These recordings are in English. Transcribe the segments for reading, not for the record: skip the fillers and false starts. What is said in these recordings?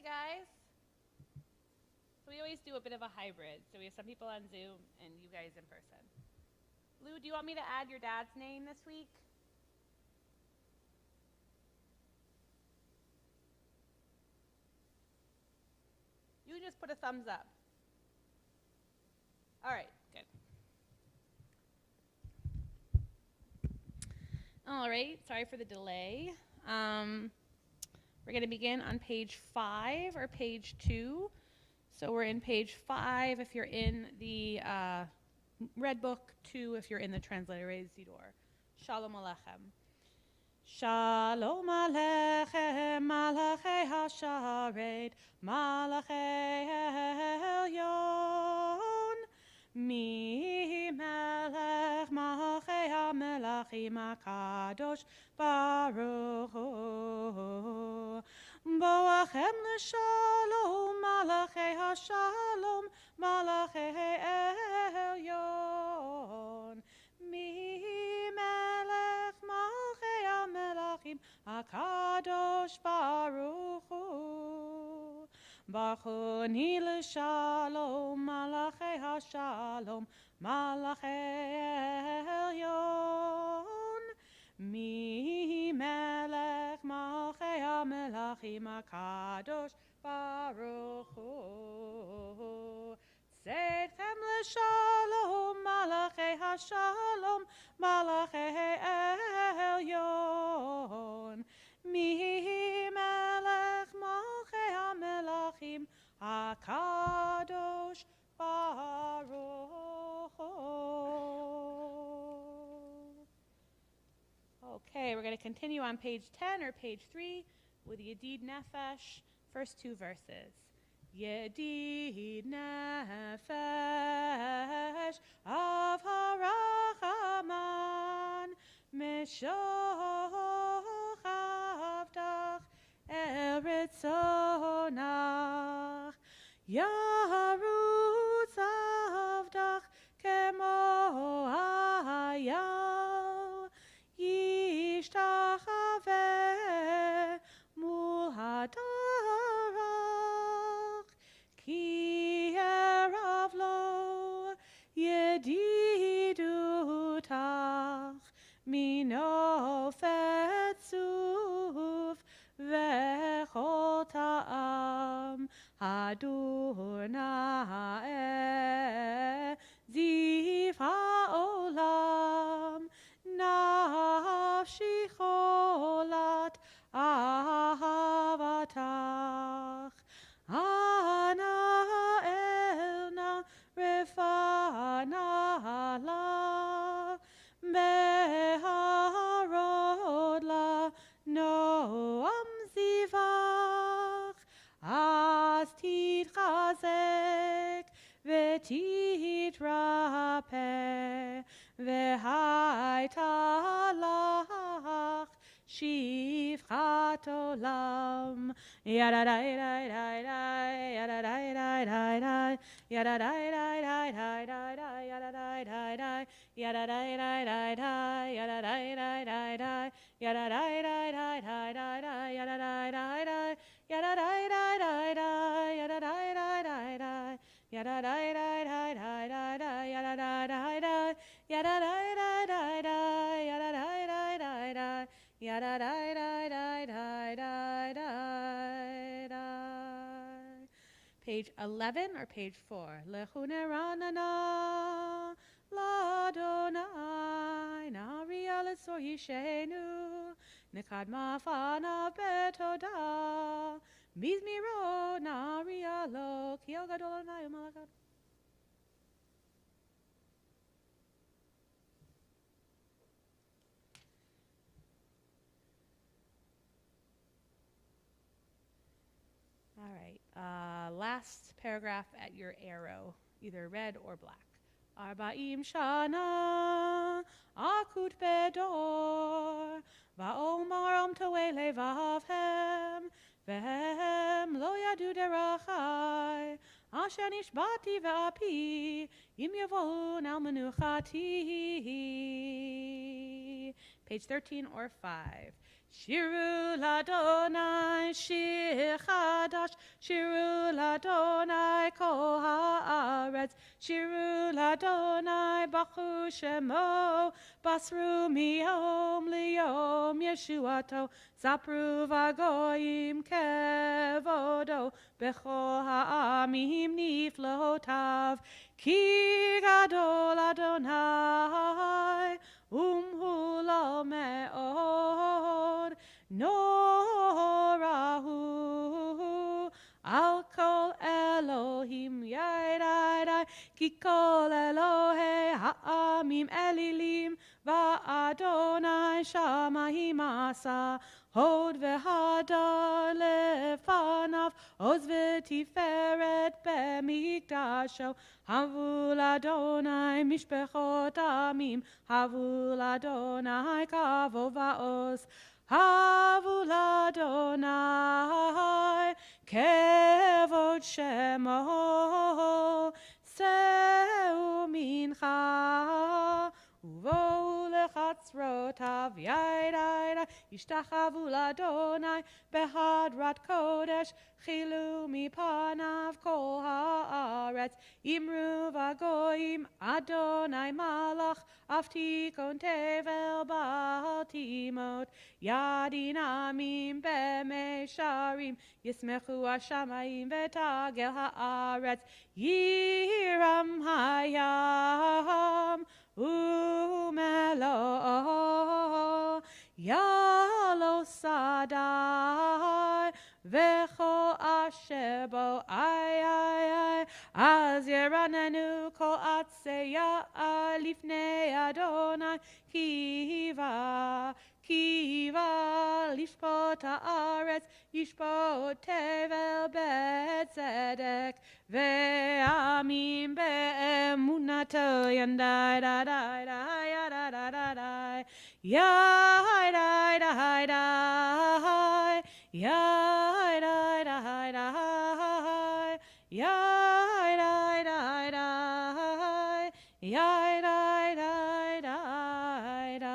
guys. So we always do a bit of a hybrid. So we have some people on Zoom and you guys in person. Lou, do you want me to add your dad's name this week? You just put a thumbs up. All right, good. All right, sorry for the delay. We're going to begin on page 5 or page 2. So we're in page 5 if you're in the Red Book, 2 if you're in the Transliterated Zidor. Shalom Aleichem. Shalom Aleichem, Malachei HaSharet, Malachei Elyon, Mi Melech Malachei HaMelachim HaKadosh Baruch Hu. Boachem l'shalom, Malachei HaShalom, Malachei Elyon, Mi Melech Malachei HaMelachim HaKadosh Baruch Hu. Bachoni l'shalom, Malachei HaShalom, Malachei Elyon, Mi Melech Malachei HaMelachim HaKadosh Baruch Hu. Tzedchem l'shalom, Malachei HaShalom, Malachei Elyon, Mi Melech Malachei HaMelachim HaKadosh Baruch Hu. Okay, we're going to continue on page 10 or page 3 with Yedid Nefesh, first 2 verses. Yedid Nefesh of Harachaman Meshoch Avdach Eretz Onach Yarutz Avdach Kemo Hayal Yishtachaveh Mul Hadarach Ki Erav Lo Yedidutach Minofet Suf Vechol Ta'am Hadur Na'eh Ziv HaOlam Nafshi cholat ahavatach Ana elna refana la Beharod la noam zivach Az titchazek v'titrapeh V'haitalach shivchat olam Yadadai-dai-dai-dai Yadadai-dai-dai-dai Yadadai-dai-dai-dai Yadadai-dai-dai Yadadai-dai-dai Yadadai-dai-dai Yadadai-dai-dai Yadadai-dai-dai Yadadai-dai-dai Yadadai-dai-dai Page 11 or page 4. Lechuneranana Ladonai Naria Letzor Yishenu Nekad Mafana Betoda Mizmiro Naria Lo Kiel Gadol Adonai Umalakad. All right, last paragraph at your arrow, either red or black. Arba'im shana akut bedor va'omar om to'e levavhem vehem lo yadu derachai asher nishbati ve'api im yavon al menuchati. Page 13 or 5. Shiru ladonai shir chadash, shiru ladonai kol haaretz, shiru ladonai bachu shemo, basru miyom liyom yeshuato, zapru vagoyim kevodo, bechol ha'amim niflotav, ki gadol Adonai, umhu me'od, norahu, al kol Elohim yadai, ki kol Elohe ha'amim elilim, va'adonai shamayim asa, hod v'hadar lefanav, oz v'tiferet b'mikdasho, havul Adonai mishpechot amim, havul Adonai kavod va'oz, havul Adonai kevod shemo, seu mincha, uvo lechatzrotav yadai, yishtachavu l'Adonai behadrat kodesh, chilu mipanav kol haaretz, imru vagoyim Adonai malach, aftikon tevel ba'al timot, yadin amim b'mesharim, yismechu hashamayim v'tagel haaretz, yiram hayam umelo, yalo sadai, v'chol asher bo ay, az yeranenu kol atzeya lifnei Adonai, kiva lishpot haaretz, yishpot tevel betzedek, ve'amim be'emunato yandai da da da ya da da da da ya da da da ya da da da ya da da da ya da da da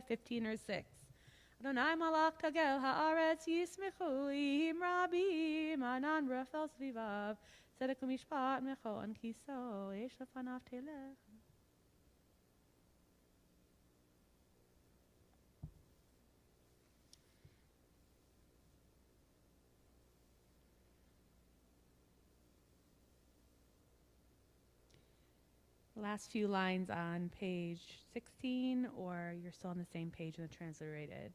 15 or 6. Adonai malach tagel haaretz yismechu im rabim anan rafel svivav tzedek u'mishpat mechon kiso yesh lefanav telech. Last few lines on page 16, or you're still on the same page in the transliterated.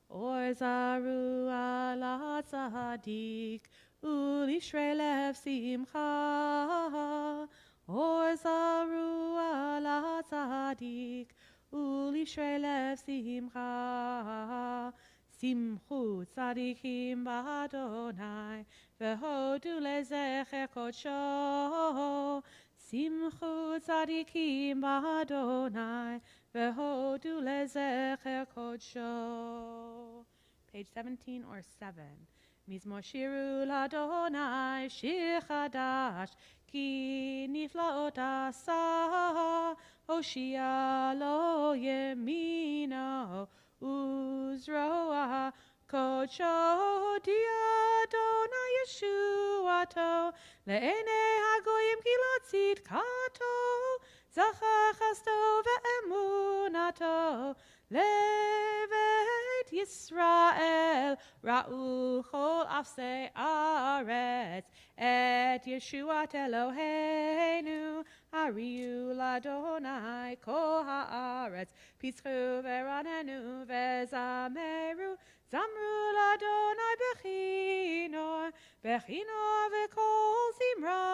Or zaru ala tzadik u'lishrei lev simcha. Or zaru ala tzadik u'lishrei lev simcha. Simchu tzadikim b'Adonai v'hodu lezecher kodsho. Simchu tzadikim b'Adonai v'hodu lezecher kodsho. Page 17 or 7. Mizmor shiru l'Adonai shir chadash, ki niflaot asa, Hoshia lo yemino uzroa, kodsho di Adonai Yeshuato, le'enei hagoyim kilotzit kato, zachar chasto ve'emunato, levet Yisrael, ra'u chol afsei aretz, et Yeshuat Eloheinu, hariu l'Adonai kol haaretz, pischu ve'ranenu ve'zameru, zamru l'Adonai bechinor ve'kol zimra,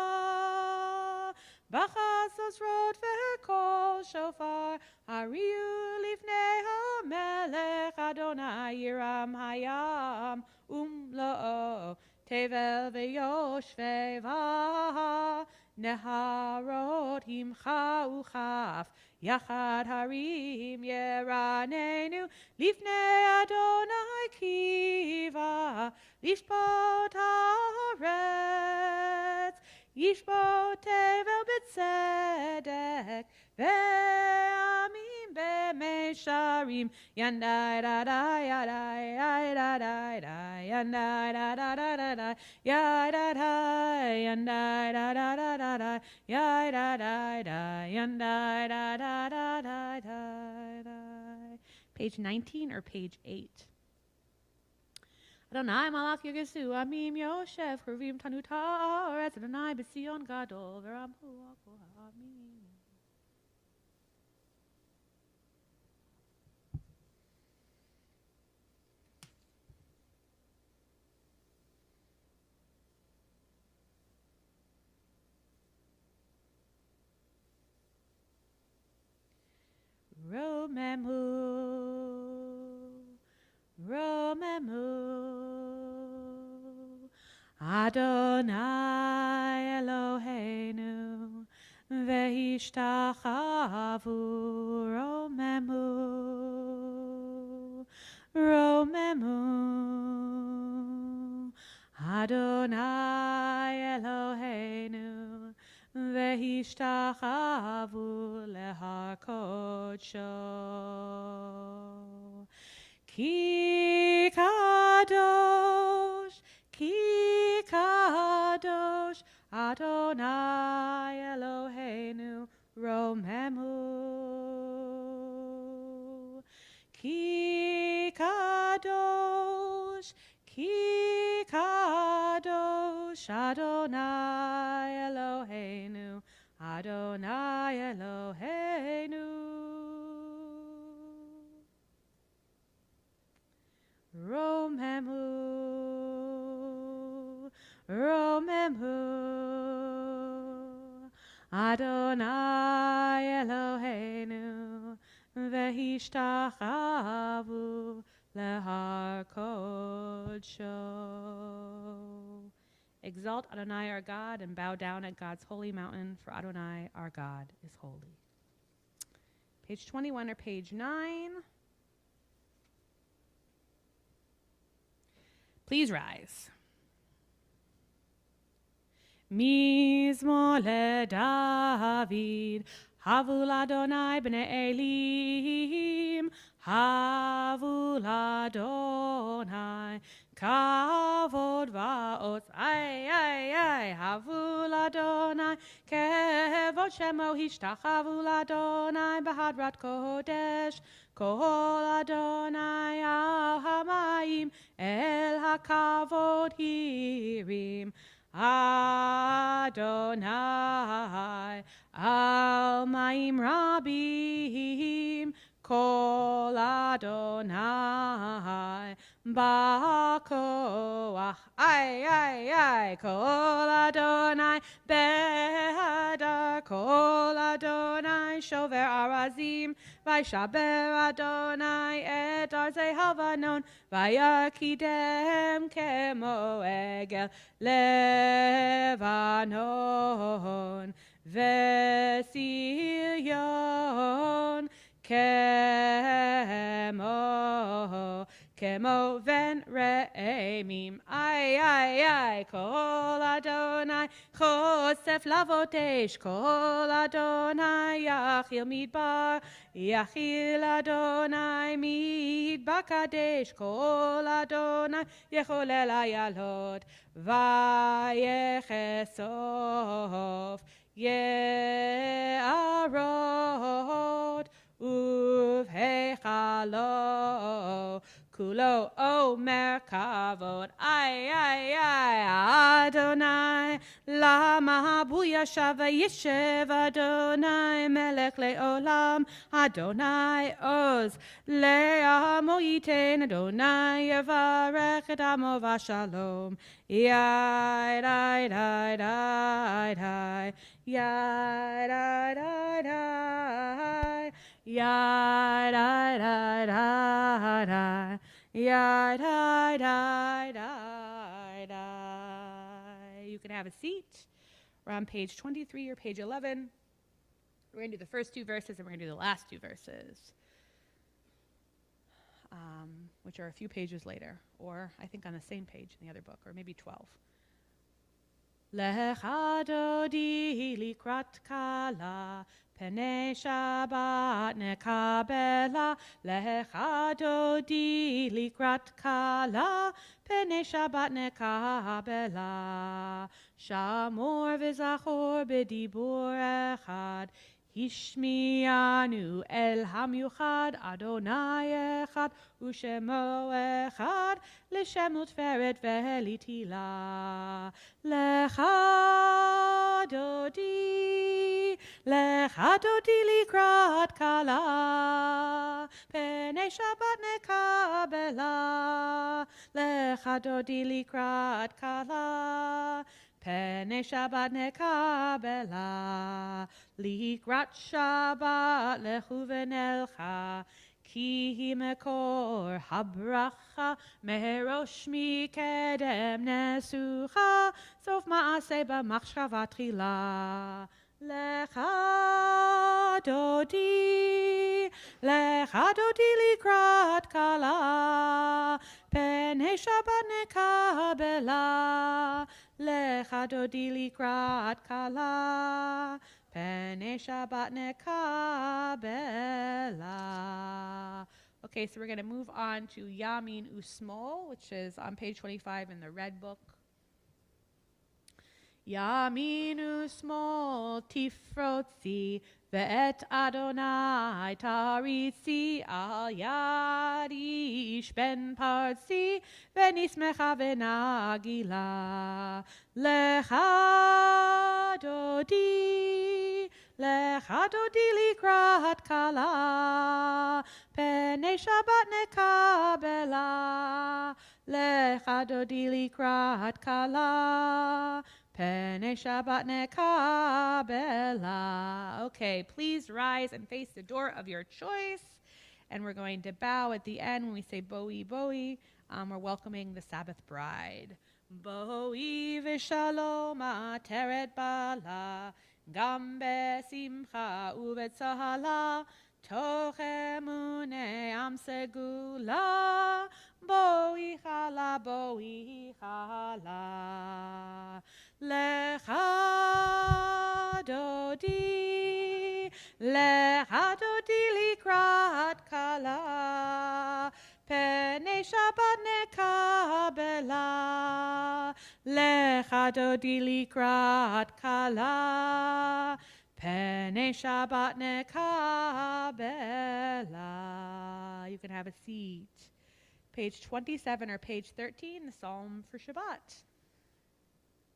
b'chasos rot ve'kol shofar, hariu lifnei ha'melech Adonai yiram hayam umlo'o, tevel ve'yoshvei v'ha, neharot himcha uchaf, yachad harim yeranenu, lifnei Adonai kiva, lishpot haaretz, yishpot tevel b'tzedek, ve'amim Yesharim, Yandai da da yadai, da da da, Yandai da da da da da, Yada da, Yandai da da da da da, Yada da da, Yandai da da da da da. Page 19 or page 8? Adonai malach yegesu amim yoshev kruvim tanu ta'aretz Adonai b'Sion gadol v'ramhu amin. Romemu, Romemu, Adonai Eloheinu, Ve'ishtachavu, Romemu, Romemu, Adonai Eloheinu, Ve'ishtachavu lehar kodsho. Ki kadosh, Adonai Eloheinu, Romemu. Ki kadosh, Adonai Eloheinu, Adonai Eloheinu. Romemu, Romemu, Adonai Eloheinu, Ve'ishtachavu lehar kodsho. Exalt Adonai our God and bow down at God's holy mountain, for Adonai our God is holy. Page 21 or page 9. Please rise. Mizmor leDavid, Havul Adonai b'nei Elim, Havul Adonai, Kavod va'otz, ay, Havul Adonai, Kevod Shemo Hishtachavu Adonai, Bahadrat Kodesh, Kol Adonai al Hamayim, El HaKavod Hirim, Adonai al Maim Rabim, Kol Adonai Bakoach, ay, Kol Adonai Behadar, Kol Adonai Shover Arazim, Vaishaber Adonai et Arzei Havanon, Vayakidem Kemo Egel Levanon, Vesilion Kemo ven re'emim, ay, Kol Adonai Chosef lavotesh, Kol Adonai Yachil midbar, Yachil Adonai midbar kadesh, Kol Adonai Yecholel ayalot, Vayechesof Ye'arot, Uvhechalo Kulo Omer Kavod, ay, Adonai Lama Buyashav Yishev, Adonai Melech Leolam, Adonai Oz Le'amo Yiten, Adonai Yevarech et Amo Vashalom, Yai, You can have a seat. We're on page 23 or page 11. We're going to do the first two verses and we're going to do the last two verses, which are a few pages later, or I think on the same page in the other book, or maybe 12. Lecha dodi likrat kala, Pene Shabbat nekabela, lecha dodi likrat kala. Pene Shabbat nekabela, shamor v'zachor b'dibur echad. Hishmianu el hamyuchad, Adonai echad, ushemo echad, l'shem utferet ve'litila. Lecha dodi, lecha dodi likrat kala, pene Shabbat nekabela, lecha dodi likrat kala, pene Shabbat nekabela, likrat Shabbat lechu v'nelcha, ki hi mekor habracha, merosh mikedem nesucha, sof ma'aseh b'machshava tchila. Lecha dodi likrat kala, pene Shabbat nekabela, lecha dodi likrat kala, pene Shabbat nekabela. Okay, so we're going to move on to Yamin Usmol, which is on page 25 in the red book. Yamin Usmol tifrotzi, ve'et Adonai taritzi, al yad ish ben parzi, ve'nismecha ve'nagila. Lecha dodi likrat kala, pene Shabbat nekabela, lecha dodi likrat kala, pene Shabbat nekabela. Okay, please rise and face the door of your choice. And we're going to bow at the end when we say boi boi. We're welcoming the Sabbath bride. Boi v'shalom ateret bala, gam besimcha uvetzahala, toch emune am segula, boi chala, boi chala. Lecha dodi likrat kala, pene Shabbat nekabela, lecha dodi likrat kala, pene Shabbat nekabela. You can have a seat. Page 27 or page 13, the Psalm for Shabbat.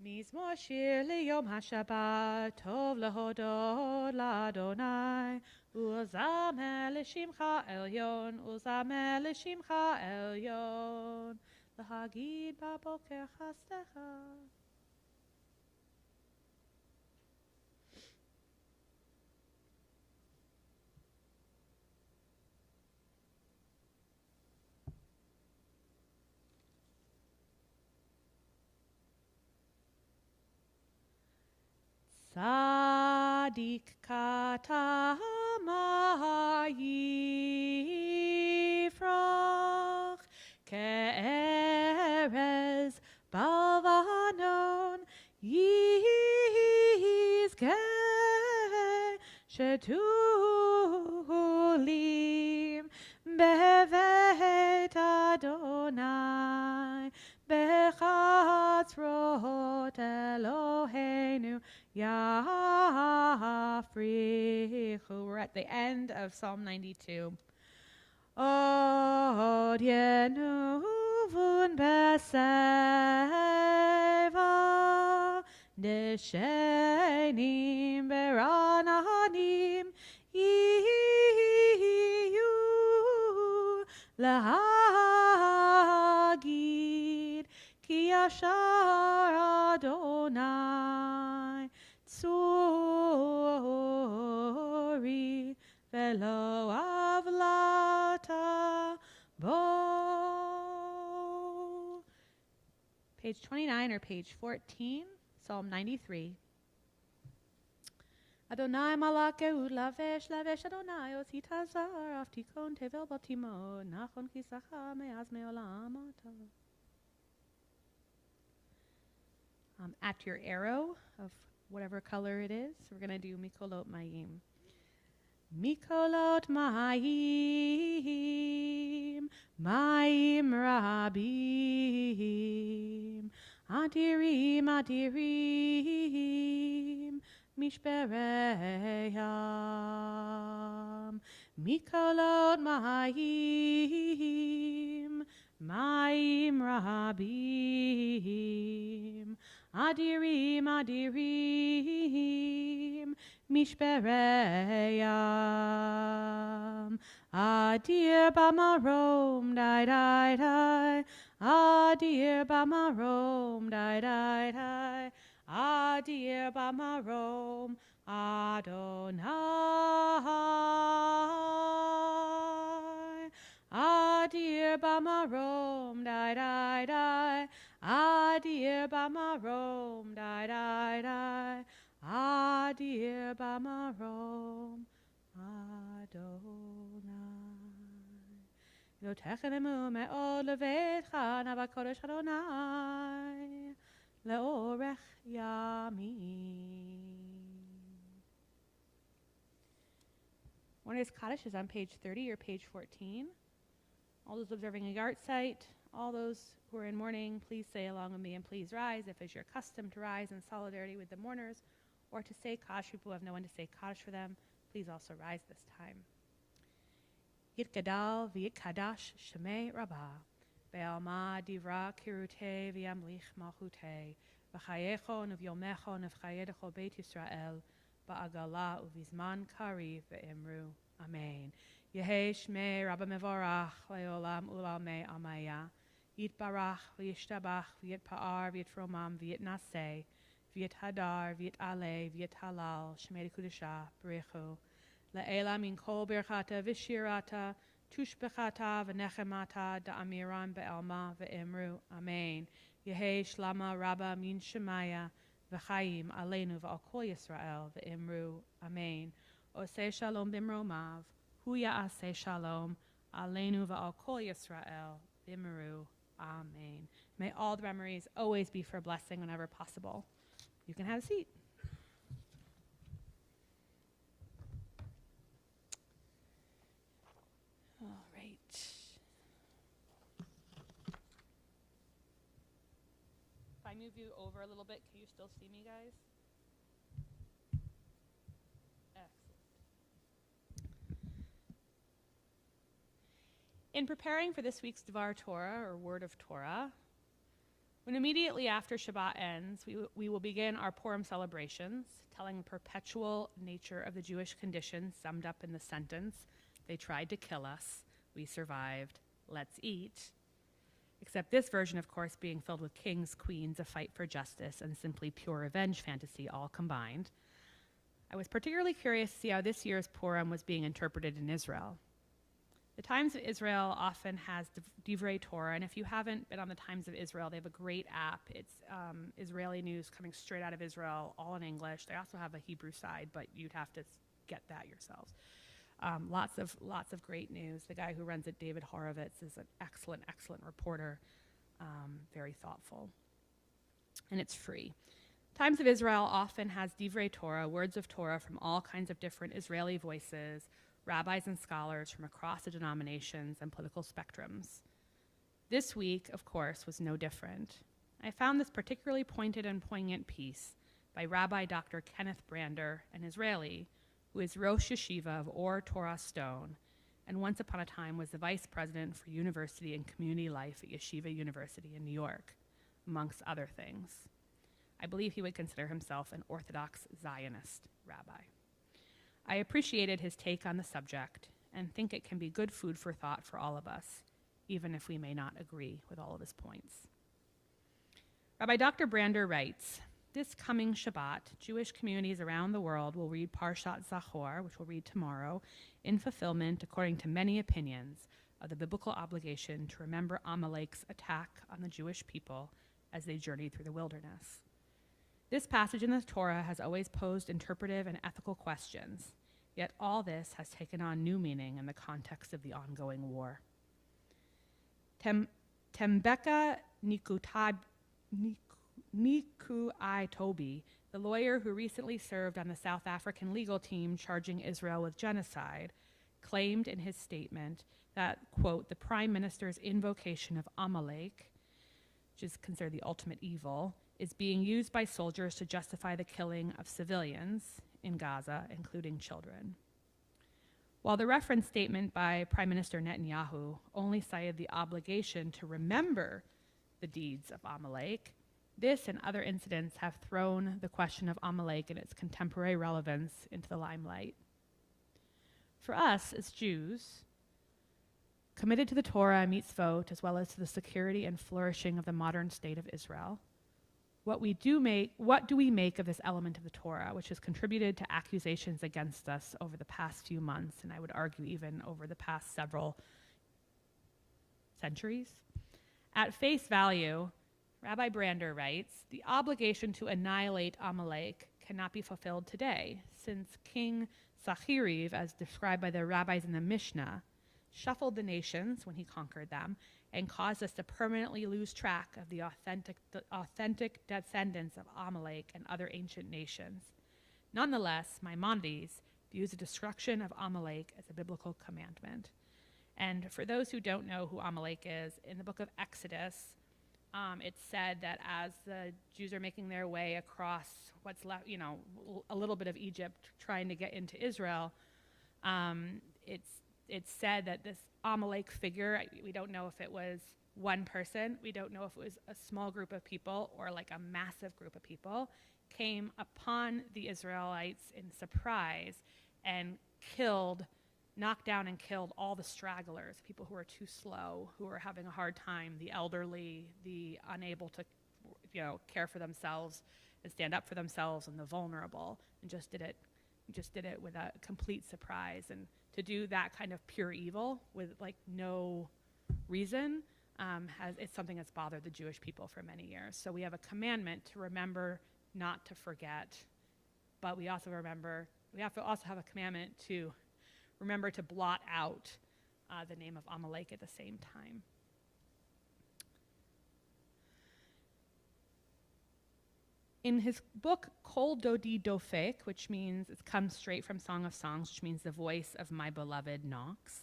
Mizmor shir liyom haShabbat, tov lehodot l'Adonai, uzamer l'shimcha elyon, uzamer l'shimcha elyon, l'hagid baboker chastecha. Sadik katama yifrach, ke'erez balvanon yizkeh, shetulim bevet Adonai, bechatzrot Eloheinu Yafrichu. We're at the end of Psalm 92. Od yenuvun beseva, deshenim berananim, yiyu lahagid, ki yashar Adonai tsuri, velo avlata bo. Page 29 or page 14, Psalm 93. Adonai malakeu lavesh Adonai ositazar aftikon tevel batimo nachon kisacha meaz meolam ata. At your arrow of whatever color it is, we're going to do Mikolot Mayim. Mikolot Mayim, Mayim Rabim, Adirim, Adirim, Mishpereyam, Mikolot Mayim, Mayim Rabim, Adirim, Adirim, Mishpereyam, Adir Bamarom, die, die, die, Adir Bamarom, die, die, die, Adir Bamarom, Adonai, Adir Bamarom, die, die, die, Adir Bamarom, die, die, die, Adir Bamarom, Adonai. Lo techenemu me'od levetcha navakodesh Adonai leorech yamim. Morning's Kaddish is on page 30 or page 14. All those observing a yard site, all those who are in mourning, please say along with me and please rise if it's your custom to rise in solidarity with the mourners or to say Kaddish. People who have no one to say Kaddish for them, please also rise this time. Yit gadal v'yit kadash shemei rabah, be'alma divra kirute v'yamlich malchute, v'chayecho v'yomecho v'chayedecho beit Yisrael, ba'agala uvizman kariv ve'imru. Amen. Yehei shmei rabba mevorach le'olam u'lalmei amaya, yit barach v'yishtabach v'yit pa'ar v'yit fromam v'yit naseh, v'yit hadar v'yit ale v'yit halal shmei kudusha b'rechu. La'ela min kol birchata v'shirata, tushbechata v'nechemata da'amiran be'alma ve'imru. Amen. Yehei shlama rabba min shemaya v'chayim aleinu v'al kol Yisrael ve'imru. Amen. Oseh shalom b'mromav, hu ya'aseh shalom aleinu v'al kol Yisrael ve'imru. Amen. May all the memories always be for blessing whenever possible. You can have a seat. All right. If I move you over a little bit, can you still see me, guys? Excellent. In preparing for this week's Devar Torah, or Word of Torah, when immediately after Shabbat ends, we will begin our Purim celebrations, telling the perpetual nature of the Jewish condition summed up in the sentence, "They tried to kill us, we survived, let's eat." Except this version, of course, being filled with kings, queens, a fight for justice, and simply pure revenge fantasy all combined. I was particularly curious to see how this year's Purim was being interpreted in Israel. The Times of Israel often has Divrei Torah, and if you haven't been on the Times of Israel, they have a great app. It's Israeli news coming straight out of Israel, all in English. They also have a Hebrew side, but you'd have to get that yourselves. Lots of great news. The guy who runs it, David Horovitz, is an excellent reporter, very thoughtful. And it's free. Times of Israel often has Divrei Torah, words of Torah from all kinds of different Israeli voices, rabbis and scholars from across the denominations and political spectrums. This week, of course, was no different. I found this particularly pointed and poignant piece by Rabbi Dr. Kenneth Brander, an Israeli, who is Rosh Yeshiva of Or Torah Stone, and once upon a time was the vice president for university and community life at Yeshiva University in New York, amongst other things. I believe he would consider himself an Orthodox Zionist rabbi. I appreciated his take on the subject and think it can be good food for thought for all of us, even if we may not agree with all of his points. Rabbi Dr. Brander writes, "This coming Shabbat, Jewish communities around the world will read Parshat Zachor, which we'll read tomorrow, in fulfillment, according to many opinions, of the biblical obligation to remember Amalek's attack on the Jewish people as they journeyed through the wilderness. This passage in the Torah has always posed interpretive and ethical questions, yet all this has taken on new meaning in the context of the ongoing war. Tembeka Niku I. Toby, the lawyer who recently served on the South African legal team charging Israel with genocide, claimed in his statement that, quote, the prime minister's invocation of Amalek, which is considered the ultimate evil, is being used by soldiers to justify the killing of civilians in Gaza, including children. While the reference statement by Prime Minister Netanyahu only cited the obligation to remember the deeds of Amalek, this and other incidents have thrown the question of Amalek and its contemporary relevance into the limelight. For us as Jews, committed to the Torah and mitzvot, as well as to the security and flourishing of the modern state of Israel, what do we make of this element of the Torah, which has contributed to accusations against us over the past few months, and I would argue even over the past several centuries? At face value, Rabbi Brander writes, the obligation to annihilate Amalek cannot be fulfilled today, since King Sachiriv, as described by the rabbis in the Mishnah, shuffled the nations when he conquered them and caused us to permanently lose track of the authentic descendants of Amalek and other ancient nations. Nonetheless, Maimonides views the destruction of Amalek as a biblical commandment. And for those who don't know who Amalek is, in the book of Exodus, it's said that as the Jews are making their way across what's left, a little bit of Egypt, trying to get into Israel, it's said that this Amalek figure, we don't know if it was one person, we don't know if it was a small group of people or like a massive group of people, came upon the Israelites in surprise and knocked down and killed all the stragglers, people who were too slow, who were having a hard time, the elderly, the unable to care for themselves and stand up for themselves, and the vulnerable, and just did it with a complete surprise. And to do that kind of pure evil with like no reason, it's something that's bothered the Jewish people for many years. So we have a commandment to remember not to forget, but we also have to also have a commandment to remember to blot out the name of Amalek at the same time. In his book Kol Dodi Dofek, which means it comes straight from Song of Songs, which means the voice of my beloved knocks,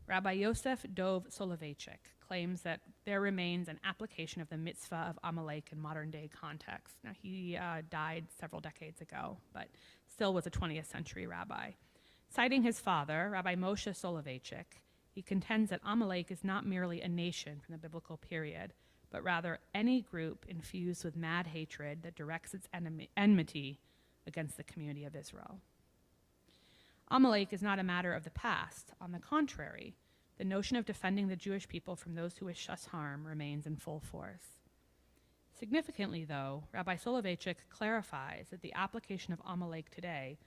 Rabbi Yosef Dov Soloveitchik claims that there remains an application of the mitzvah of Amalek in modern day context. Now, he died several decades ago, but still was a 20th century rabbi. Citing his father, Rabbi Moshe Soloveitchik, he contends that Amalek is not merely a nation from the biblical period, but rather any group infused with mad hatred that directs its enmity against the community of Israel. Amalek is not a matter of the past. On the contrary, the notion of defending the Jewish people from those who wish us harm remains in full force. Significantly, though, Rabbi Soloveitchik clarifies that the application of Amalek today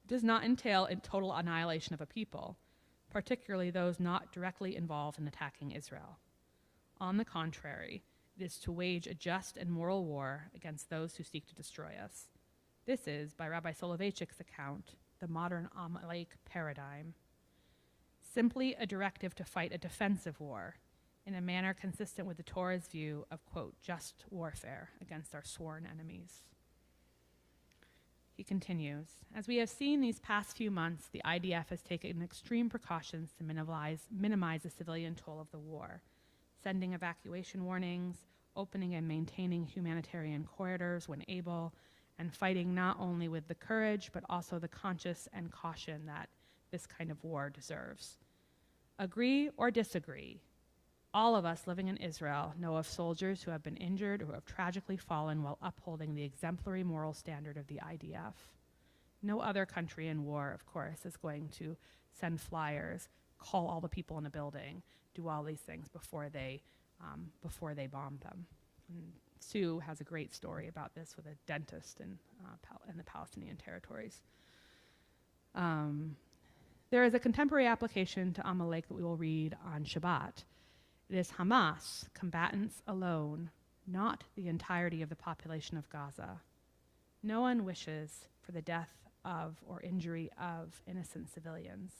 does not entail a total annihilation of a people, particularly those not directly involved in attacking Israel. On the contrary, it is to wage a just and moral war against those who seek to destroy us. This is, by Rabbi Soloveitchik's account, the modern Amalek paradigm, simply a directive to fight a defensive war in a manner consistent with the Torah's view of, quote, just warfare against our sworn enemies. He continues, as we have seen these past few months, the IDF has taken extreme precautions to minimize the civilian toll of the war, sending evacuation warnings, opening and maintaining humanitarian corridors when able, and fighting not only with the courage, but also the conscience and caution that this kind of war deserves. Agree or disagree, all of us living in Israel know of soldiers who have been injured or who have tragically fallen while upholding the exemplary moral standard of the IDF. No other country in war, of course, is going to send flyers, call all the people in a building, do all these things before they bomb them. And Sue has a great story about this with a dentist in the Palestinian territories. There is a contemporary application to Amalek that we will read on Shabbat. It is Hamas, combatants alone, not the entirety of the population of Gaza. No one wishes for the death of or injury of innocent civilians.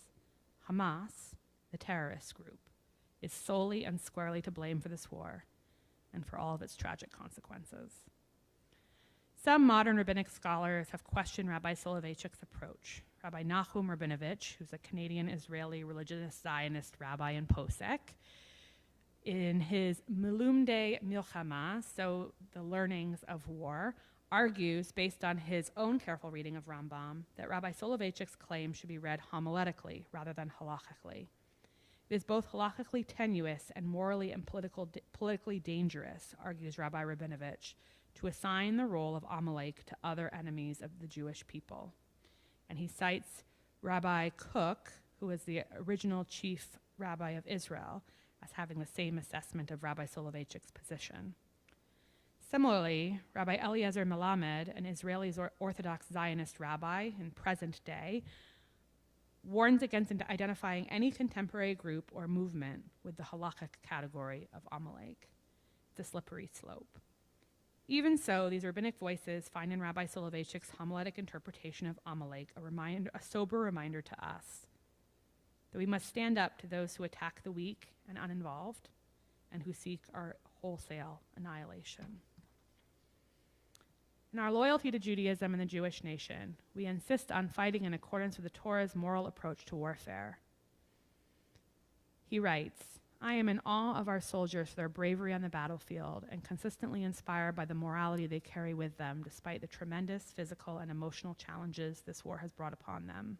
Hamas, the terrorist group, is solely and squarely to blame for this war and for all of its tragic consequences. Some modern rabbinic scholars have questioned Rabbi Soloveitchik's approach. Rabbi Nachum Rabinovich, who's a Canadian-Israeli religious Zionist rabbi in Posek, in his Melumdei Milchama, so the learnings of war, argues, based on his own careful reading of Rambam, that Rabbi Soloveitchik's claim should be read homiletically rather than halachically. It is both halachically tenuous and morally and politically dangerous, argues Rabbi Rabinovich, to assign the role of Amalek to other enemies of the Jewish people. And he cites Rabbi Kook, who was the original chief rabbi of Israel, as having the same assessment of Rabbi Soloveitchik's position. Similarly, Rabbi Eliezer Melamed, an Israeli Orthodox Zionist rabbi in present day, warns against identifying any contemporary group or movement with the halakhic category of Amalek. It's a slippery slope. Even so, these rabbinic voices find in Rabbi Soloveitchik's homiletic interpretation of Amalek a sober reminder to us that we must stand up to those who attack the weak and uninvolved and who seek our wholesale annihilation. In our loyalty to Judaism and the Jewish nation, we insist on fighting in accordance with the Torah's moral approach to warfare. He writes, I am in awe of our soldiers for their bravery on the battlefield and consistently inspired by the morality they carry with them despite the tremendous physical and emotional challenges this war has brought upon them.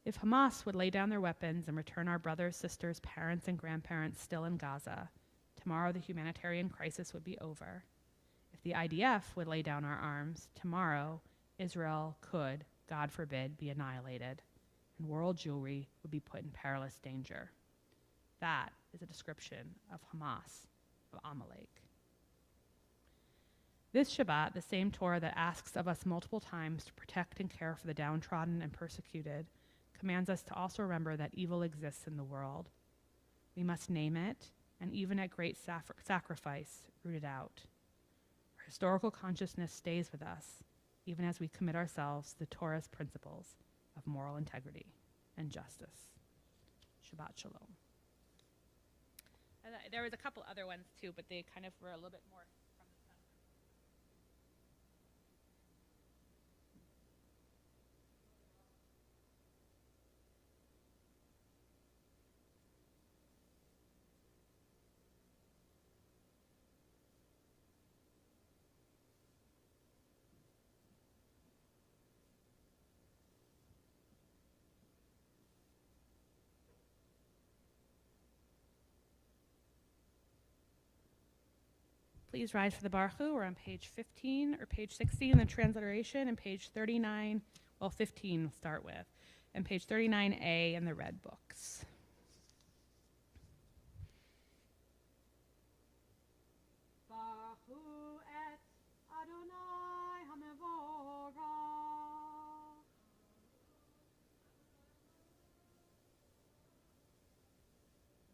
If Hamas would lay down their weapons and return our brothers, sisters, parents, and grandparents still in Gaza, tomorrow the humanitarian crisis would be over. If the IDF would lay down our arms, tomorrow Israel could, God forbid, be annihilated, and world Jewry would be put in perilous danger. That is a description of Hamas, of Amalek. This Shabbat, the same Torah that asks of us multiple times to protect and care for the downtrodden and persecuted, commands us to also remember that evil exists in the world. We must name it, and even at great sacrifice, root it out. Our historical consciousness stays with us, even as we commit ourselves to the Torah's principles of moral integrity and justice. Shabbat Shalom. There was a couple other ones too, but they kind of were a little bit more from the center. Please rise for the Baruch Hu. We're on page 15 or page 16 in the transliteration, and page 39, well, 15 we'll start with, and page 39a in the red books. Baruch Hu et Adonai HaMevorach.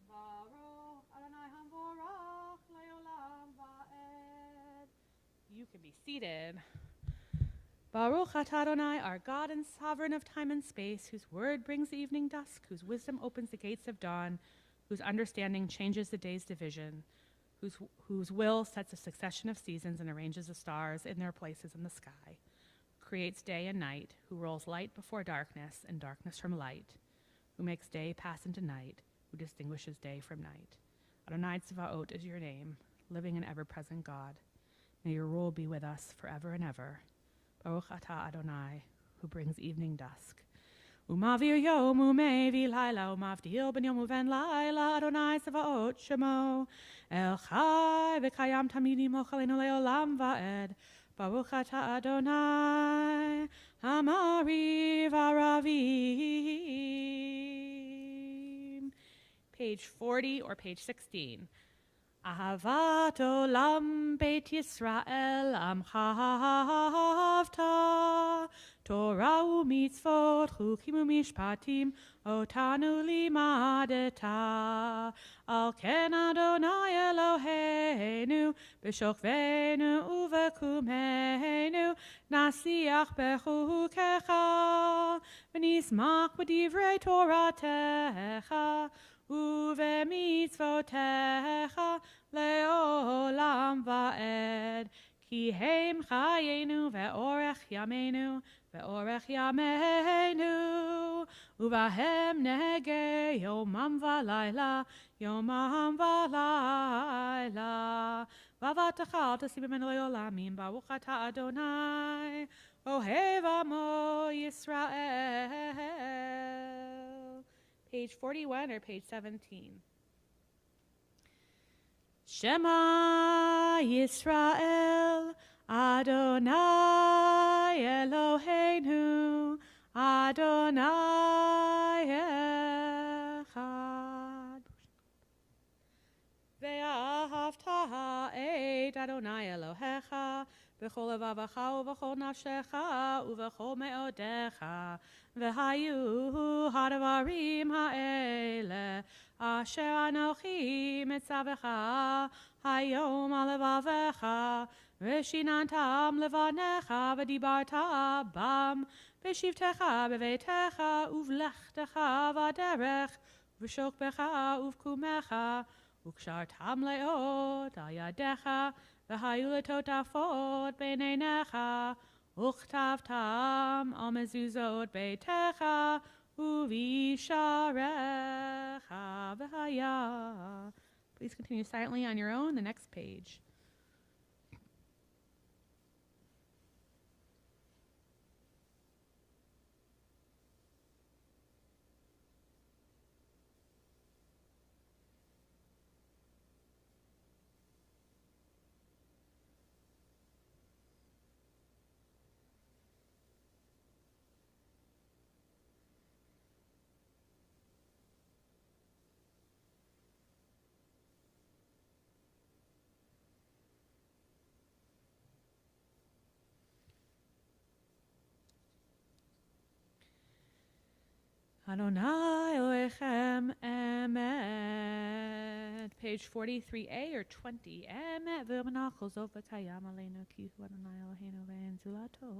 Baruch Adonai HaMevorach Le'olam Va'ed. You can be seated. Baruch atah Adonai, our God and sovereign of time and space, whose word brings the evening dusk, whose wisdom opens the gates of dawn, whose understanding changes the day's division, whose will sets a succession of seasons and arranges the stars in their places in the sky, who creates day and night, who rolls light before darkness and darkness from light, who makes day pass into night, who distinguishes day from night. Adonai Tzvaot is your name, living and ever-present God. May your rule be with us forever and ever. Baruch atah Adonai, who brings evening dusk. Umavir yom umevi laila umavdil ben yom uven laila Adonai Tzvaot shemo El chai v'kayam tamidi mochalenu leolam va'ed Baruch atah Adonai Hamari v'aravim. Page 40 or page 16. Ahavat olam beit Yisrael amcha havta Torah u'mitzvot chukim u'mishpatim otanu limadeta Al ken Adonai Eloheinu b'shokvenu u'v'kumenu nasiach bechukecha v'nismach b'divrei Toratecha Uve mitzvotecha leolam va'ed כי הם חיינו ואורך ימינו, ואורך ימינו, ובהם נהגה יומם ולילה, יומם ולילה. ואהבתך אל תשים ממנו לעולמים, ברוך אתה אדוני, אוהב עמו ישראל. Page 41 or page 17. Shema Yisrael, Adonai Eloheinu, Adonai Echad. Ve'ahavta et Adonai Elohecha, b'chol levavecha u'b'chol nafshecha u'b'chol me'odecha, v'hayu hadavarim ha'ele, asher anochi mitzavecha hayom al levavecha, v'shinantam levanecha v'dibarta bam, v'shivtecha b'veitecha uv'lechtecha v'aderech, v'shokbecha uv'kumecha, וקשרתם לאות על ידיך, והיו לטוטפות בעיניך, וכתבתם על מזוזות ביתך, ובשעריך, והיה. Please continue silently on your own, the next page. Adonai Elohechem Emet. Page 43a or 20. Emet v'manachol zov v'kayam aleinu ki hu Adonai Eloheinu ve'en zulato.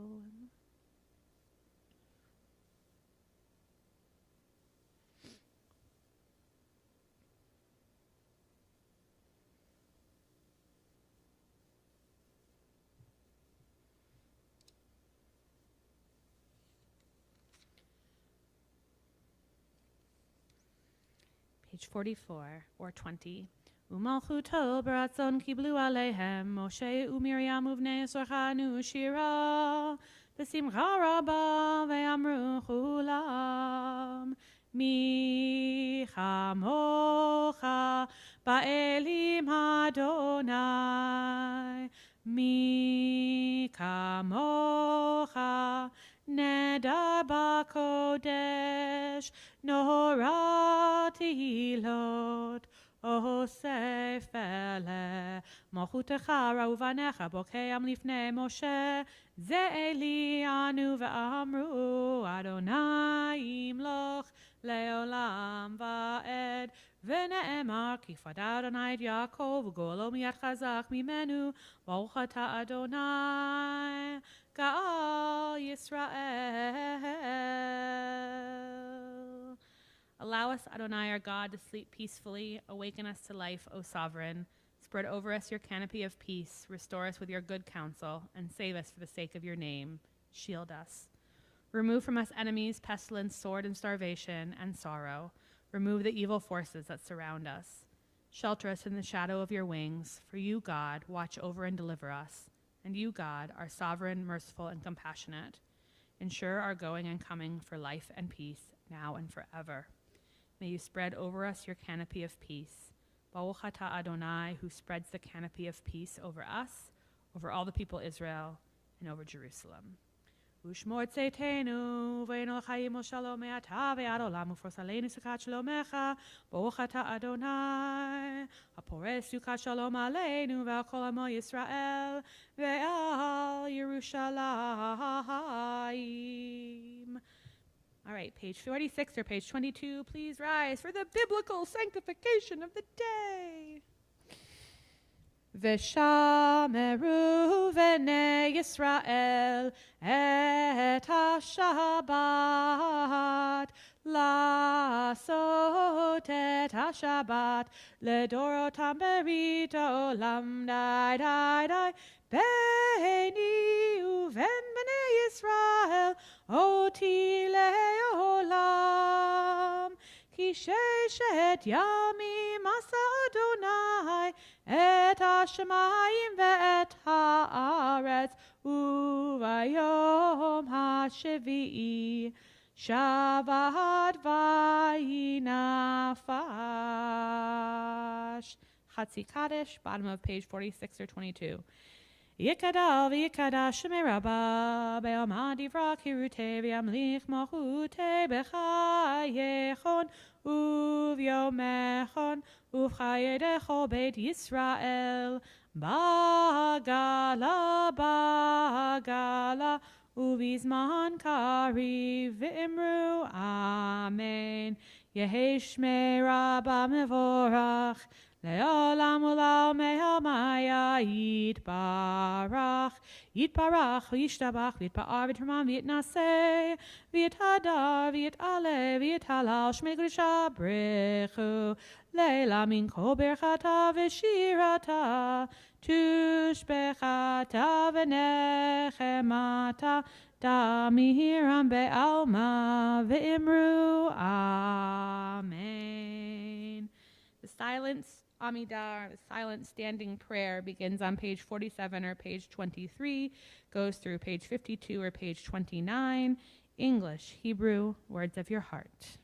Page 44 or 20. Umalchuto baratzon kiblu alehem Moshe uMiriam uvnei Yisrochanu shira b'simcha rabba ve'amru chulam mi chamocha ba'elim Adonai mi kamocha Nedar b'kodesh Nohora tehilot Oseh fele Malchutecha ra'uvanecha Bokeyam lifnei Moshe Ze'eli anu ve'amru Adonai imloch le'olam va'ed V'ne'emar ki fada Adonai et Yaakov U'golo miyad chazak mimenu Baruch ata Adonai Ga'al Yisrael. Allow us, Adonai, our God, to sleep peacefully. Awaken us to life, O Sovereign. Spread over us your canopy of peace. Restore us with your good counsel, and save us for the sake of your name. Shield us. Remove from us enemies, pestilence, sword, and starvation, and sorrow. Remove the evil forces that surround us. Shelter us in the shadow of your wings. For you, God, watch over and deliver us. And you, God, are sovereign, merciful, and compassionate. Ensure our going and coming for life and peace, now and forever. May you spread over us your canopy of peace. Baruch atah Adonai, who spreads the canopy of peace over us, over all the people Israel, and over Jerusalem. ושמור צאתנו, ואינו לחיים ושלום מעתה ועד עולם, ופרוס עלינו סוכת שלומך, ברוך אתה אדוני, הפורס סוכת שלום עלינו ועל כל עמו ישראל, ועל ירושלים. All right, page 46 or page 22, please rise for the biblical sanctification of the day. V'shameru v'nei Yisrael et ha-Shabbat la'asot et ha-Shabbat ledorotam berit olam dai dai dai Israel oti leolam. Ki sheshet yamim asa Adonai et hashemayim ve'et haaretz uvayom hashevi'i Shabbat vayinafash. Chatzi Kaddish, bottom of page 46 or 22. Yikadal v'yikada shemei rabba be'amad yivra kirute v'yamlich malchute b'chayechon uvyomechon uvchayedecho beit Yisrael bagala Ubizman kari v'imru amen. Yehi shmei rabba mevorach le'olam u'lam me'amaya yitbarach v'yishtabach v'yitpa'ar v'yitramam v'yitnaseh v'yithadar v'yit'aleh v'yithalal shmei kedusha brechu le'la min kol berchata v'shirata tushbechata v'nechemata damihiram be'alma v'imru amen. The silence Amidar, the silent standing prayer, begins on page 47 or page 23, goes through page 52 or page 29. English, Hebrew, words of your heart.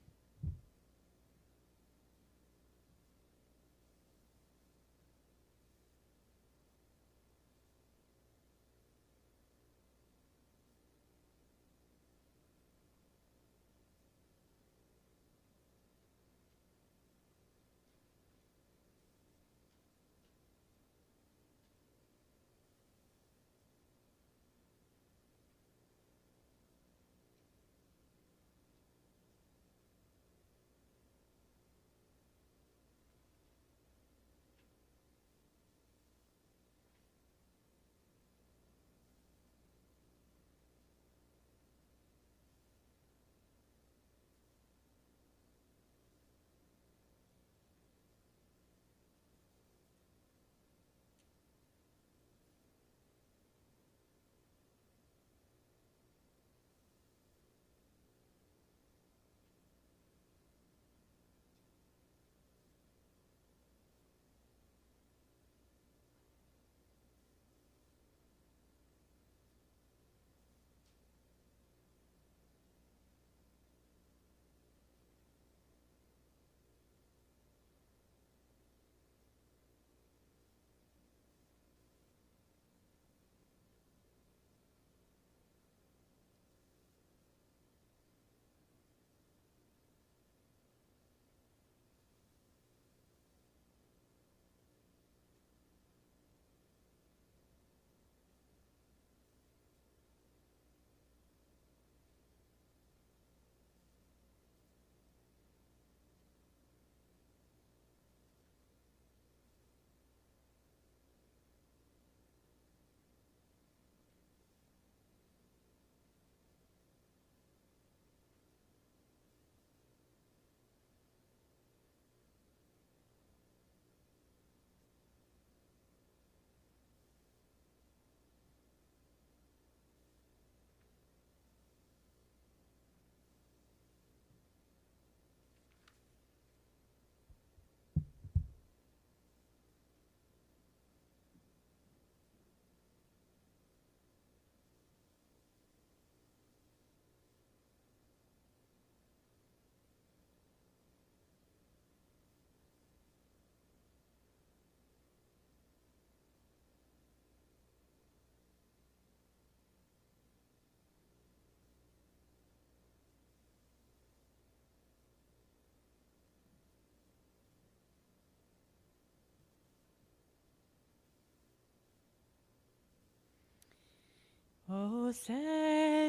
Ose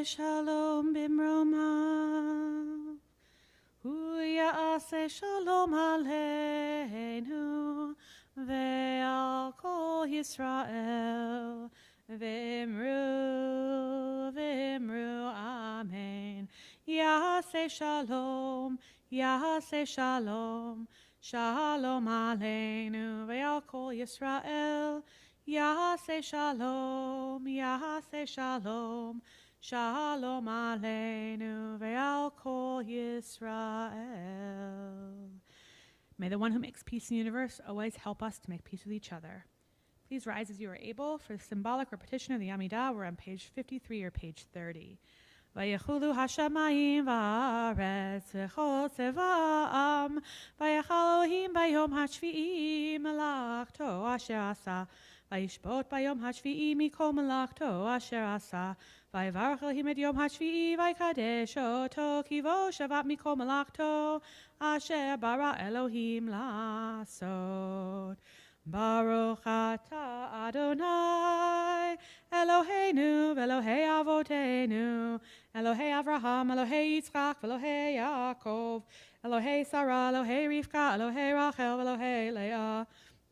shalom bimroma, hu ya'aseh shalom aleinu, ve'al kol Yisrael, v'imru, v'imru, amen. Ya'aseh shalom, shalom aleinu, ve'al kol Yisrael, Yahaseh shalom, Shalom Aleinu ve'al kol Yisrael. May the one who makes peace in the universe always help us to make peace with each other. Please rise as you are able for the symbolic repetition of the Amidah. We're on page 53 or page 30. Vayechulu hashamayim va'aretz v'chol tzevaam vayechal Elohim bayom hashvi'i melachto asher asa vayishbot bayom hashvi'i mikol melachto asher asa vayivarach Elohim et yom hashvi'i vayikadesh oto kivo shavat mikol melachto asher bara Elohim lasot. Baruch atah Adonai Eloheinu v'Elohei Avotenu Elohei Avraham, Elohei Yitzchak, v'Elohei Yaakov Elohei Sarah, Elohei Rivka, Elohei Rachel, v'Elohei Leah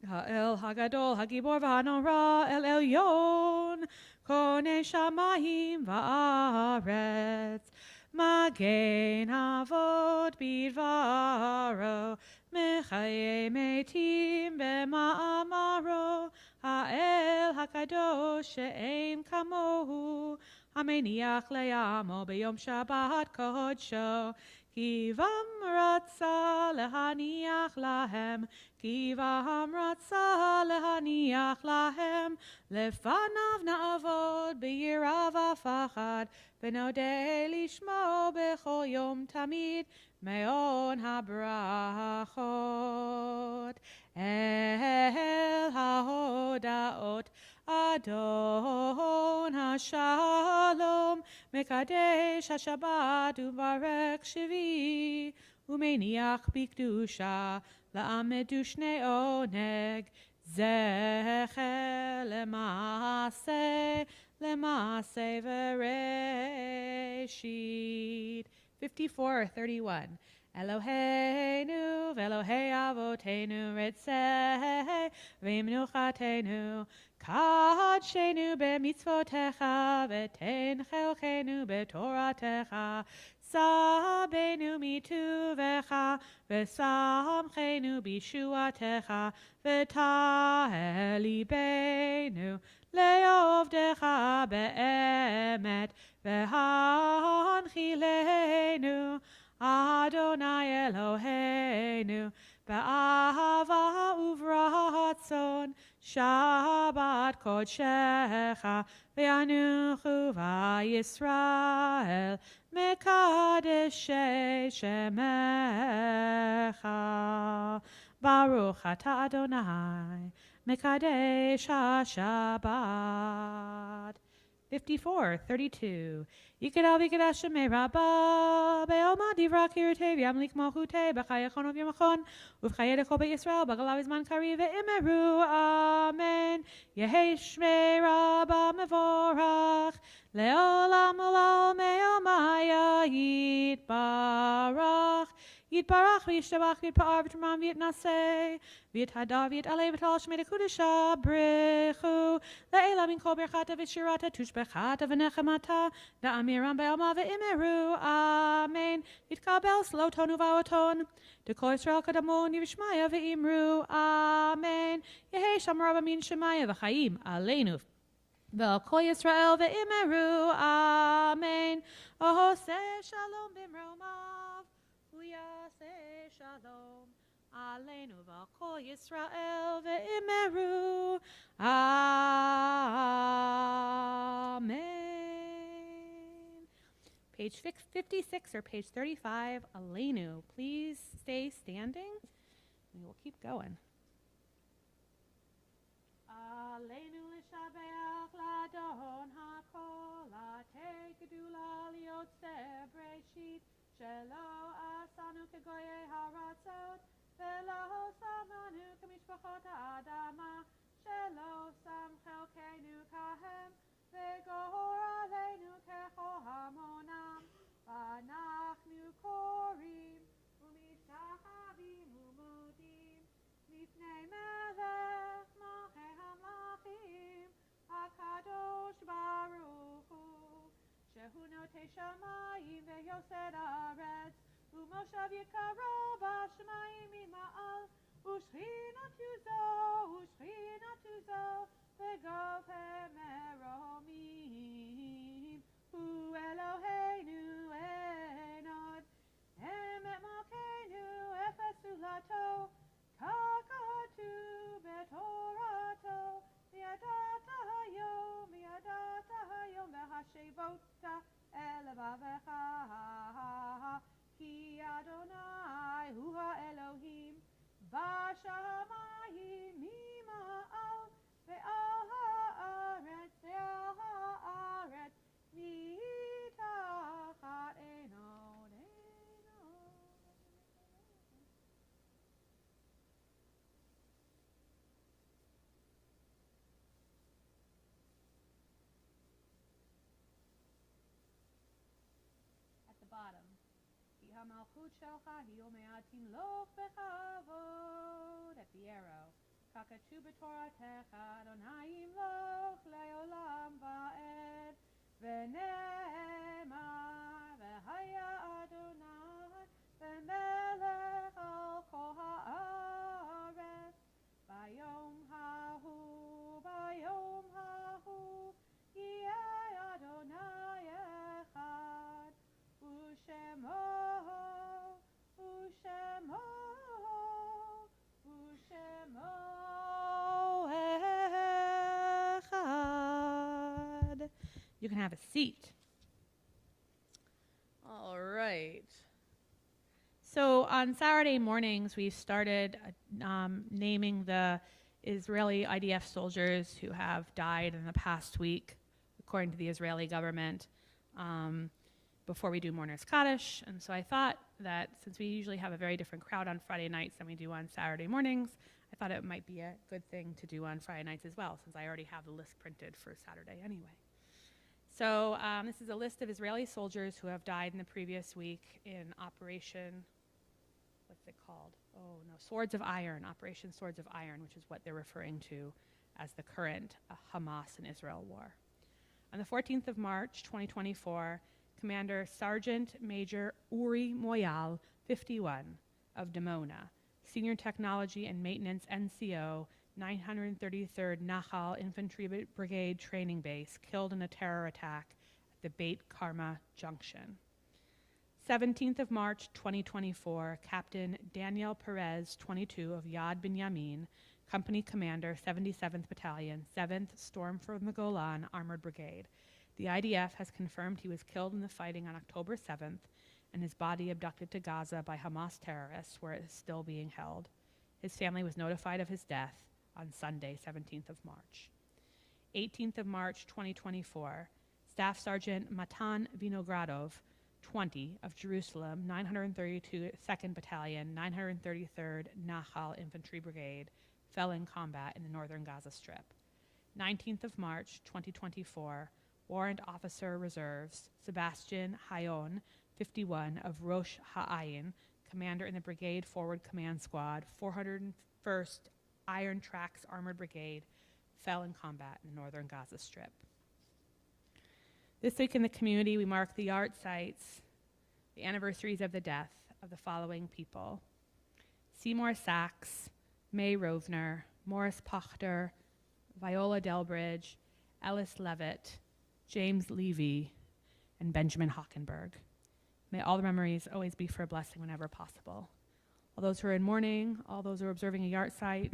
Ha'el Hagadol, Hagibor v'Hanora El Elyon Konei Shamayim va'aretz Magen Avot bidvaro Mechaye metim b'ma'amaro Ha'el hakadosh she'ein kamohu Hameniach le'amo b'yom Shabbat kodsho Kivam ratza lehaniach lahem Kivam ratza lehaniach lahem Lefanav na'avod b'yirav v'fachad V'nodeh lishmo b'chol yom tamid Me'on habrachot El hahodaot Adon hashalom Mekadesh hashabbat Uvarek shvi Umeniach bikdusha La'amedu shnei oneg Zecher Lemase v'reshit 54:31. Eloheinu v'Elohei Avotenu Ritzeh v'Imnuchatenu Kadshenu b'mitzvotecha v'ten chelchenu b'toratecha Sabenu mituvecha v'samchenu b'shuatecha v'tahel libenu le'ovdecha be'emet v'hanchilenu Adonai Eloheinu ba'ahava uvratzon Shabbat kodshecha v'yanuchu v'Yisrael mekadeshei shemecha Baruch atah Adonai mekadesh haShabbat 54:32. Yikadal v'yikadash shemei rabba be'alma divra kirutei v'yamlik malchutei b'chayachon v'yamachon uv'chayei lechol b'Yisrael b'galav izman kari ve'imeru amen Yehei shmei rabba mevorach le'olam olam me'omaya yitbarach Yitbarach v'yishtabach v'yitpa'ar v't'ramam v'yitnaseh v'yithadar v'yitalei v'tal shmei dekudesha brichu le'ela min kol berchata v'shirata tushbechata v'nechemata da'amiram be'alma v'imeru amen yitkabel slotonu v'aoton dekol Yisrael kadamon yivishmaya v'imru amen Yehei sham rabba min shemaya v'chayim aleinu v'kol Yisrael v'imeru amen Ohoseh shalom b'mromav Yaseh shalom aleinu v'kol Yisrael ve'imeru amen. Page 56 or page 35, aleinu. Please stay standing. We will keep going. Aleinu l'shabeach l'adon hakol atei gedula liyotzeh breshit Shelo asanu kegoyei haratzot Velo samanu kemishpachot ha'adama Shelo sam chelkeinu kahem Vegor aleinu kechol hamonam V'anachnu korim U'mishtachavim u'mudim Lifnei melech malchei hamlachim HaKadosh Baruch Hu Shehu notei shamayim ve'yosed haaretz U'moshav yikaro b'shamayim ima'al U'shchinatu zo ve'gov meromim kakatu betorato, miadata hayom behashevota elavavecha, ki Adonai hu ha-Elohim, bashamayim mima'al, ve'al ha'aretz, mitachat enod. At the bottom, ki hamalchut shelcha hi omeatim loch bechavod. At the arrow, kakatu b'toratecha Adonai loch leolam va'ed, v'ne'emar v'haya Adonai v'melech al kol ha'aretz, bayom hahu yeh Adonai echad, u'shemo echad. You can have a seat. All right. So on Saturday mornings, we started naming the Israeli IDF soldiers who have died in the past week, according to the Israeli government, before we do Mourner's Kaddish. And so I thought that since we usually have a very different crowd on Friday nights than we do on Saturday mornings, I thought it might be a good thing to do on Friday nights as well, since I already have the list printed for Saturday anyway. So this is a list of Israeli soldiers who have died in the previous week in Operation, what's it called? Oh no, Swords of Iron, Operation Swords of Iron, which is what they're referring to as the current Hamas and Israel war. On the 14th of March, 2024, Commander Sergeant Major Uri Moyal, 51, of Dimona, Senior Technology and Maintenance NCO, 933rd Nahal Infantry Brigade Training Base, killed in a terror attack at the Beit Karma Junction. 17th of March, 2024, Captain Daniel Perez, 22, of Yad Binyamin, Company Commander, 77th Battalion, 7th Storm from the Golan Armored Brigade. The IDF has confirmed he was killed in the fighting on October 7th, and his body abducted to Gaza by Hamas terrorists, where it is still being held. His family was notified of his death on Sunday, 17th of March. 18th of March, 2024, Staff Sergeant Matan Vinogradov, 20, of Jerusalem, 932nd Battalion, 933rd Nahal Infantry Brigade, fell in combat in the northern Gaza Strip. 19th of March, 2024, Warrant Officer Reserves, Sebastian Hayon, 51, of Rosh Ha'ayin, commander in the Brigade Forward Command Squad, 401st Iron Tracks Armored Brigade, fell in combat in the northern Gaza Strip. This week in the community, we mark the yard sites, the anniversaries of the death of the following people: Seymour Sachs, May Rovner, Morris Pachter, Viola Delbridge, Ellis Levitt, James Levy, and Benjamin Hockenberg. May all the memories always be for a blessing whenever possible. All those who are in mourning, all those who are observing a yard site,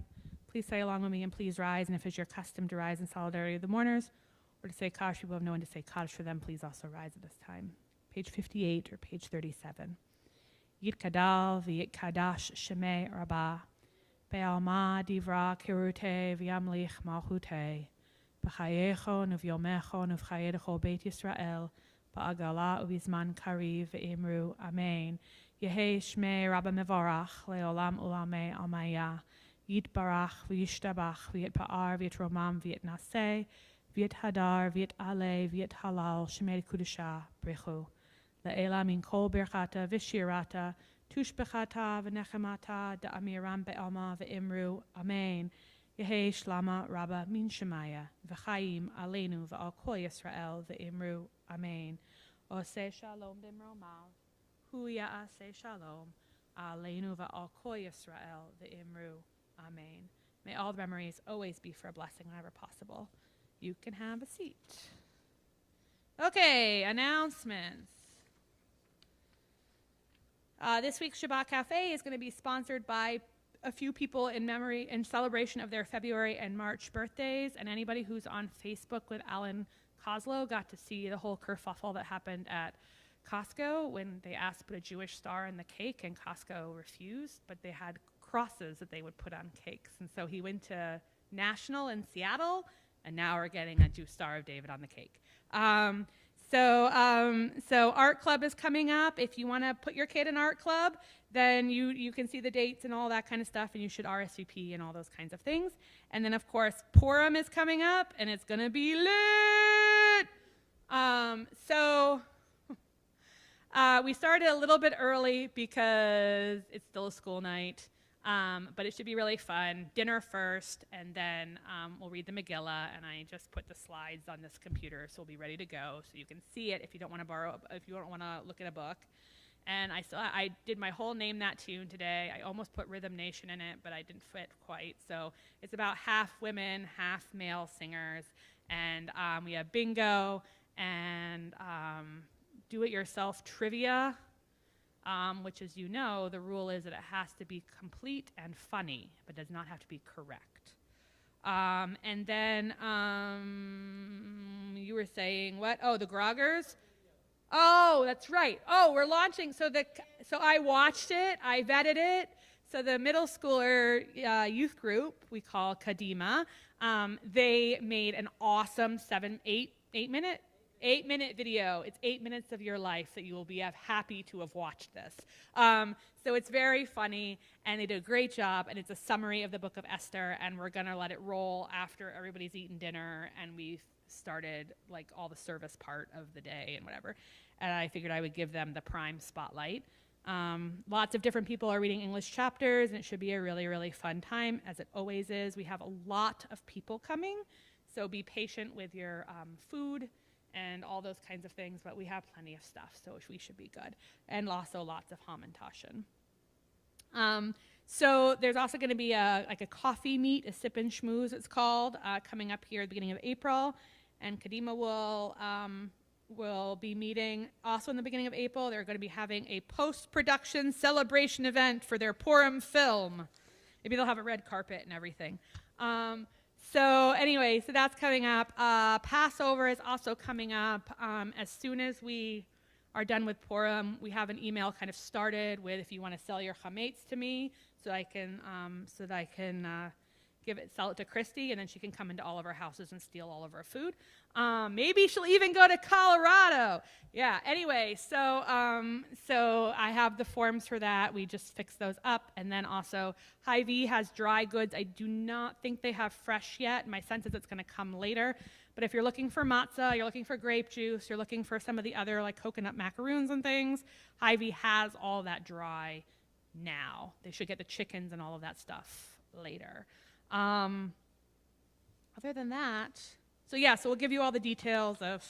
please say along with me and please rise. And if it's your custom to rise in solidarity with the mourners or to say Kaddish, people have no one to say Kaddish for them, please also rise at this time. Page 58 or page 37. Yit Kadal v'yit Kadash Shemei Rabbah, Be'alma divra kirute v'yamlich malchute, B'chayecho n'v'yomecho n'v'chayedecho Beit Yisrael, Ba'agala u'bizman kariv v'imru Amen. Yehi Shmei Rabba Mevorach le'olam ulamei almaya, Yit barach v'yishtabach v'yit pa'ar v'yit romam v'yit naseh, v'yit hadar v'yit ale v'yit halal Shemei Kudusha Brechu. Le'ela min kol birchata v'shirata, tushbechata v'nechemata da'amiram be'alma v'imru Amen. Yehi Shlama Rabba min Shemaya v'chaim aleinu v'al kol Yisrael v'imru Amen. Oseh shalom b'mromav, hu ya'aseh shalom aleinu v'al kol Yisrael v'imru Amen. May all the memories always be for a blessing whenever possible. You can have a seat. Okay, announcements. This week's Shabbat Cafe is going to be sponsored by a few people in celebration of their February and March birthdays, and anybody who's on Facebook with Alan Koslow got to see the whole kerfuffle that happened at Costco when they asked to put a Jewish star in the cake, and Costco refused, but they had crosses that they would put on cakes. And so he went to National in Seattle, and now we're getting a Jewish Star of David on the cake. So art club is coming up. If you want to put your kid in art club, then you can see the dates and all that kind of stuff, and you should RSVP and all those kinds of things. And then, of course, Purim is coming up, and it's going to be lit. We started a little bit early because it's still a school night, but it should be really fun. Dinner first, and then we'll read the Megillah, and I just put the slides on this computer, so we'll be ready to go, so you can see it if you don't want to look at a book. And I did my whole Name That Tune today. I almost put Rhythm Nation in it, but I didn't fit quite. So it's about half women, half male singers, and we have bingo and do-it-yourself trivia, which, as you know, the rule is that it has to be complete and funny, but does not have to be correct. And then you were saying what? Oh, the Groggers? Oh, that's right. Oh, we're launching. So I watched it. I vetted it. So the middle schooler youth group we call Kadima, they made an awesome 8-minute video. It's 8 minutes of your life that you will be happy to have watched this. So it's very funny, and they did a great job, and it's a summary of the book of Esther, and we're going to let it roll after everybody's eaten dinner, and we've started like all the service part of the day and whatever. And I figured I would give them the prime spotlight. Lots of different people are reading English chapters, and it should be a really, really fun time, as it always is. We have a lot of people coming, so be patient with your food and all those kinds of things, but we have plenty of stuff, so we should be good. And also lots of Hamantashen. So there's also going to be a coffee meet, a sip and schmooze it's called, coming up here at the beginning of April. And Kadima will be meeting also in the beginning of April. They're going to be having a post-production celebration event for their Purim film. Maybe they'll have a red carpet and everything. So that's coming up. Passover is also coming up. As soon as we are done with Purim, we have an email kind of started with, if you want to sell your chametz to me, so I can sell it to Christy, and then she can come into all of our houses and steal all of our food. Maybe she'll even go to Colorado. Yeah, anyway, so I have the forms for that. We just fix those up. And then also, Hy-Vee has dry goods. I do not think they have fresh yet. My sense is it's going to come later. But if you're looking for matzah, you're looking for grape juice, you're looking for some of the other like coconut macaroons and things, Hy-Vee has all that dry now. They should get the chickens and all of that stuff later. Other than that, so we'll give you all the details of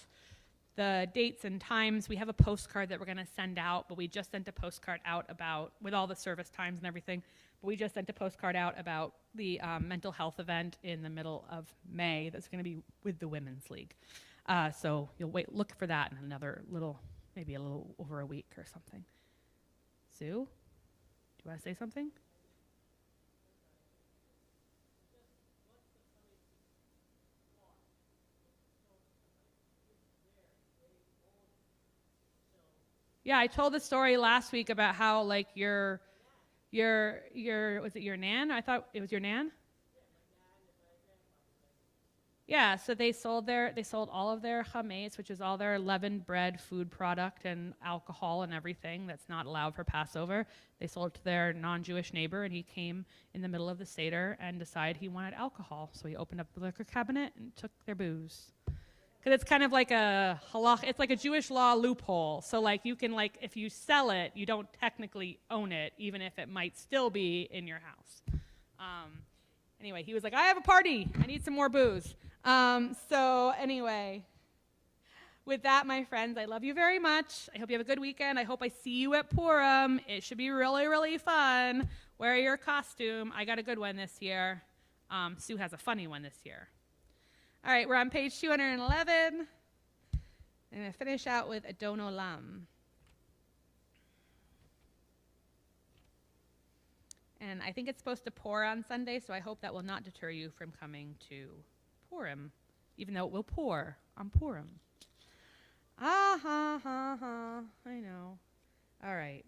the dates and times. We have a postcard that we're going to send out, but we just sent a postcard out about, with all the service times and everything, but we just sent a postcard out about the mental health event in the middle of May that's going to be with the Women's League. So you'll look for that in maybe a little over a week or something. Sue, do you want to say something? Yeah, I told the story last week about how like your was it your nan? I thought it was your nan. Yeah, so they sold all of their chametz, which is all their leavened bread, food product, and alcohol and everything that's not allowed for Passover. They sold it to their non-Jewish neighbor, and he came in the middle of the Seder and decided he wanted alcohol. So he opened up the liquor cabinet and took their booze. Because it's kind of like a halach, it's like a Jewish law loophole. So like you can if you sell it, you don't technically own it, even if it might still be in your house. Anyway, he was like, I have a party. I need some more booze. So anyway, with that, my friends, I love you very much. I hope you have a good weekend. I hope I see you at Purim. It should be really, really fun. Wear your costume. I got a good one this year. Sue has a funny one this year. All right, we're on page 211. I'm going to finish out with Adon Olam. And I think it's supposed to pour on Sunday, so I hope that will not deter you from coming to Purim, even though it will pour on Purim. Ah, ha, ha, ha. I know. All right.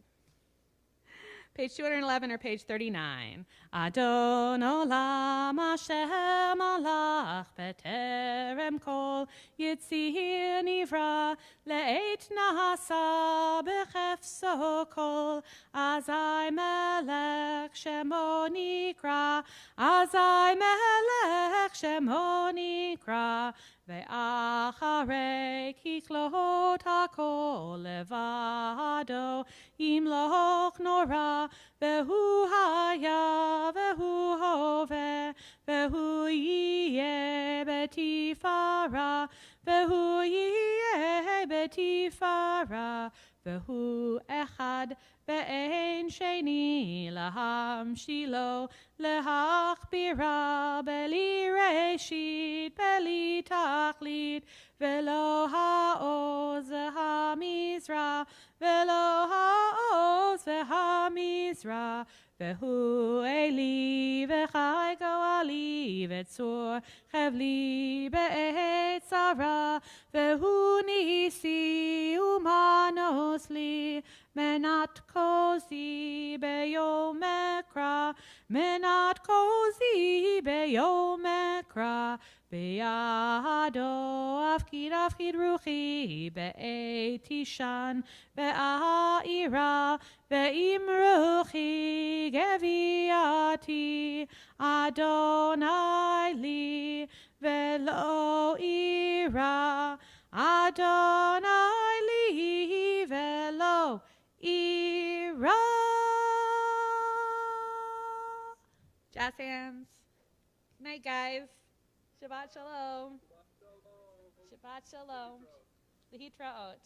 Page 211 or page 39. Adon olam Hashem alach b'terem kol yitzir nivra le'et nahasa b'chefso kol azai melech shemo nikra azai melech shemo nikra ve'acharei kiklot hakol levado imloch nora vehu haya vehu hove vehu yeh betifara vehu yeh betifara vehu echad ve'ein sheni laham shilo lehachbira beli reshit beli tachlit velo ha'oz ve'hamizra velo ha'oz ve'hamizra vehu eli v'chai go'ali v'tzur chevli be'et tzara vehu nisi umanos li menat kozi beyom ekra menat kozi beyom ekra Beyado afkid ruchi be'et ishan be'a'ira ve'im ruchi geviati Adonai li ve'lo ira Adonai li ve'lo ira. Jazz hands. Good night, guys. Shabbat shalom. Shabbat shalom. Lehitraot.